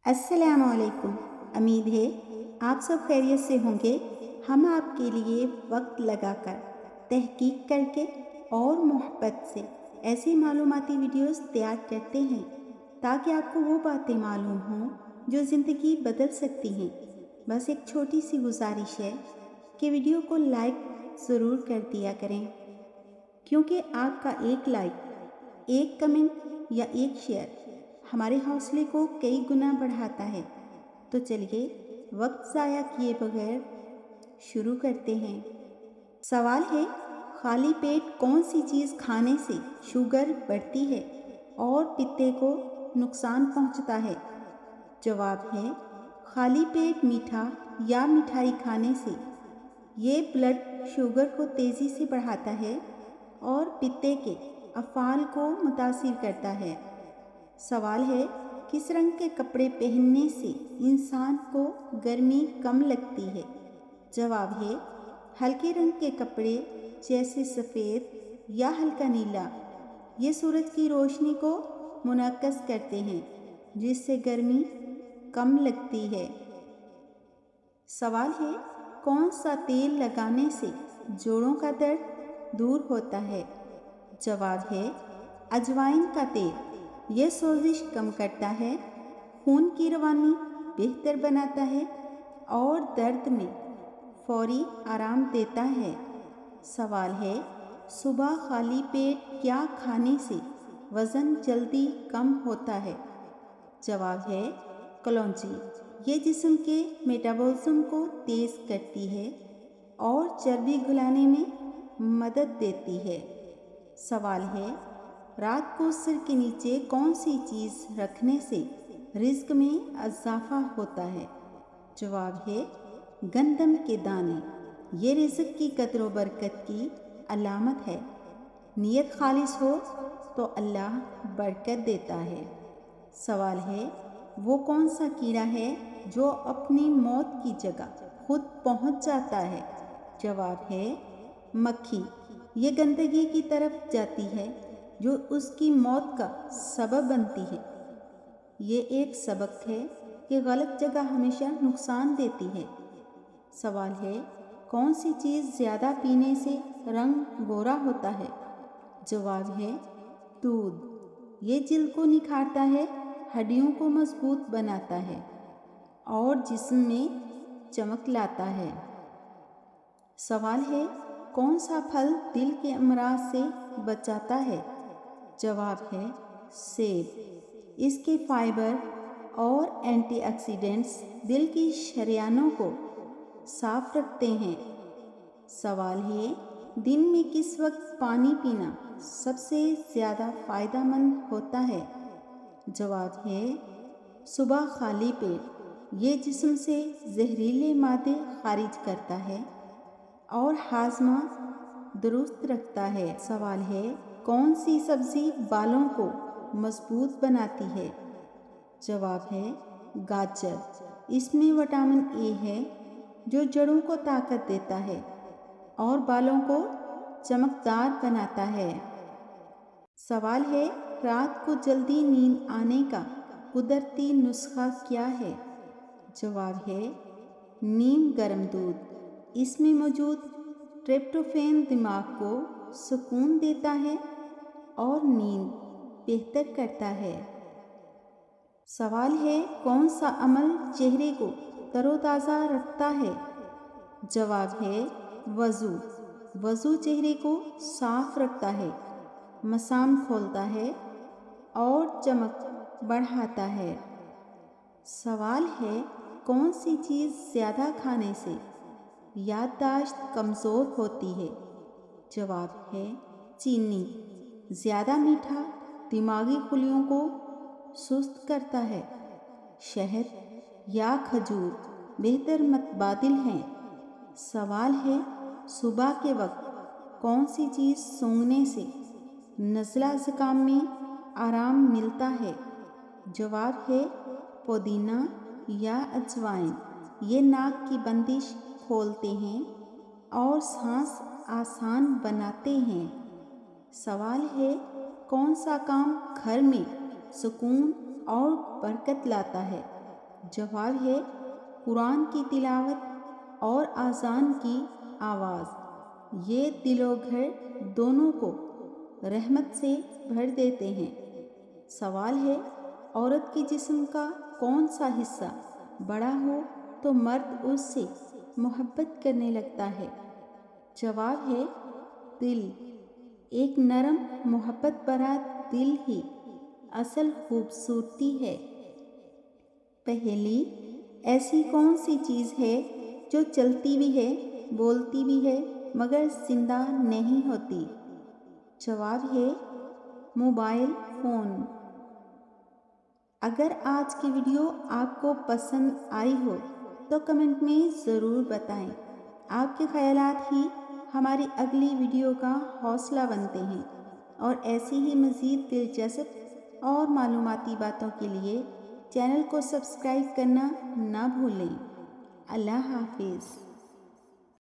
السلام علیکم۔ امید ہے آپ سب خیریت سے ہوں گے۔ ہم آپ کے لیے وقت لگا کر تحقیق کر کے اور محبت سے ایسی معلوماتی ویڈیوز تیار کرتے ہیں تاکہ آپ کو وہ باتیں معلوم ہوں جو زندگی بدل سکتی ہیں۔ بس ایک چھوٹی سی گزارش ہے کہ ویڈیو کو لائک ضرور کر دیا کریں، کیونکہ آپ کا ایک لائک، ایک کمنٹ یا ایک شیئر ہمارے حوصلے کو کئی گنا بڑھاتا ہے۔ تو چلیے وقت ضائع کیے بغیر شروع کرتے ہیں۔ سوال ہے، خالی پیٹ کون سی چیز کھانے سے شوگر بڑھتی ہے اور پتے کو نقصان پہنچتا ہے؟ جواب ہے، خالی پیٹ میٹھا یا مٹھائی کھانے سے یہ بلڈ شوگر کو تیزی سے بڑھاتا ہے اور پتے کے افعال کو متاثر کرتا ہے۔ سوال ہے، کس رنگ کے کپڑے پہننے سے انسان کو گرمی کم لگتی ہے؟ جواب ہے، ہلکے رنگ کے کپڑے جیسے سفید یا ہلکا نیلا۔ یہ سورج کی روشنی کو منعکس کرتے ہیں جس سے گرمی کم لگتی ہے۔ سوال ہے، کون سا تیل لگانے سے جوڑوں کا درد دور ہوتا ہے؟ جواب ہے، اجوائن کا تیل۔ یہ سوزش کم کرتا ہے، خون کی روانی بہتر بناتا ہے اور درد میں فوری آرام دیتا ہے۔ سوال ہے، صبح خالی پیٹ کیا کھانے سے وزن جلدی کم ہوتا ہے؟ جواب ہے، کلونجی۔ یہ جسم کے میٹابولزم کو تیز کرتی ہے اور چربی گلانے میں مدد دیتی ہے۔ سوال ہے، رات کو سر کے نیچے کون سی چیز رکھنے سے رزق میں اضافہ ہوتا ہے؟ جواب ہے، گندم کے دانے۔ یہ رزق کی قدر و برکت کی علامت ہے۔ نیت خالص ہو تو اللہ برکت دیتا ہے۔ سوال ہے، وہ کون سا کیڑا ہے جو اپنی موت کی جگہ خود پہنچ جاتا ہے؟ جواب ہے، مکھی۔ یہ گندگی کی طرف جاتی ہے جو اس کی موت کا سبب بنتی ہے۔ یہ ایک سبق ہے کہ غلط جگہ ہمیشہ نقصان دیتی ہے۔ سوال ہے، کون سی چیز زیادہ پینے سے رنگ گورا ہوتا ہے؟ جواب ہے، دودھ۔ یہ جلد کو نکھارتا ہے، ہڈیوں کو مضبوط بناتا ہے اور جسم میں چمک لاتا ہے۔ سوال ہے، کون سا پھل دل کے امراض سے بچاتا ہے؟ جواب ہے، سیب۔ اس کے فائبر اور اینٹی آکسیڈنٹس دل کی شریانوں کو صاف رکھتے ہیں۔ سوال ہے، دن میں کس وقت پانی پینا سب سے زیادہ فائدہ مند ہوتا ہے؟ جواب ہے، صبح خالی پیٹ۔ یہ جسم سے زہریلے مادے خارج کرتا ہے اور ہاضمہ درست رکھتا ہے۔ سوال ہے، کون سی سبزی بالوں کو مضبوط بناتی ہے؟ جواب ہے، گاجر۔ اس میں وٹامن اے ہے جو جڑوں کو طاقت دیتا ہے اور بالوں کو چمکدار بناتا ہے۔ سوال ہے، رات کو جلدی نیند آنے کا قدرتی نسخہ کیا ہے؟ جواب ہے، نیم گرم دودھ۔ اس میں موجود ٹریپٹوفین دماغ کو سکون دیتا ہے اور نیند بہتر کرتا ہے۔ سوال ہے، کون سا عمل چہرے کو تر و تازہ رکھتا ہے؟ جواب ہے، وضو۔ وضو چہرے کو صاف رکھتا ہے، مسام کھولتا ہے اور چمک بڑھاتا ہے۔ سوال ہے، کون سی چیز زیادہ کھانے سے یادداشت کمزور ہوتی ہے؟ جواب ہے، چینی۔ زیادہ میٹھا دماغی خلیوں کو سست کرتا ہے۔ شہد یا کھجور بہتر متبادل ہیں۔ سوال ہے، صبح کے وقت کون سی چیز سونگھنے سے نزلہ زکام میں آرام ملتا ہے؟ جواب ہے، پودینہ یا اجوائن۔ یہ ناک کی بندش کھولتے ہیں اور سانس آسان بناتے ہیں۔ سوال ہے، کون سا کام گھر میں سکون اور برکت لاتا ہے؟ جواب ہے قرآن کی تلاوت اور اذان کی آواز، یہ دل و گھر دونوں کو رحمت سے بھر دیتے ہیں۔ سوال ہے عورت کے جسم کا کون سا حصہ بڑا ہو تو مرد اس سے محبت کرنے لگتا ہے؟ جواب ہے دل۔ ایک نرم محبت بھرا دل ہی اصل خوبصورتی ہے۔ پہلی، ایسی کون سی چیز ہے جو چلتی بھی ہے، بولتی بھی ہے مگر زندہ نہیں ہوتی؟ جواب ہے موبائل فون۔ اگر آج کی ویڈیو آپ کو پسند آئی ہو تو کمنٹ میں ضرور بتائیں۔ آپ کے خیالات ہی ہماری اگلی ویڈیو کا حوصلہ بنتے ہیں، اور ایسی ہی مزید دلچسپ اور معلوماتی باتوں کے لیے چینل کو سبسکرائب کرنا نہ بھولیں۔ اللہ حافظ۔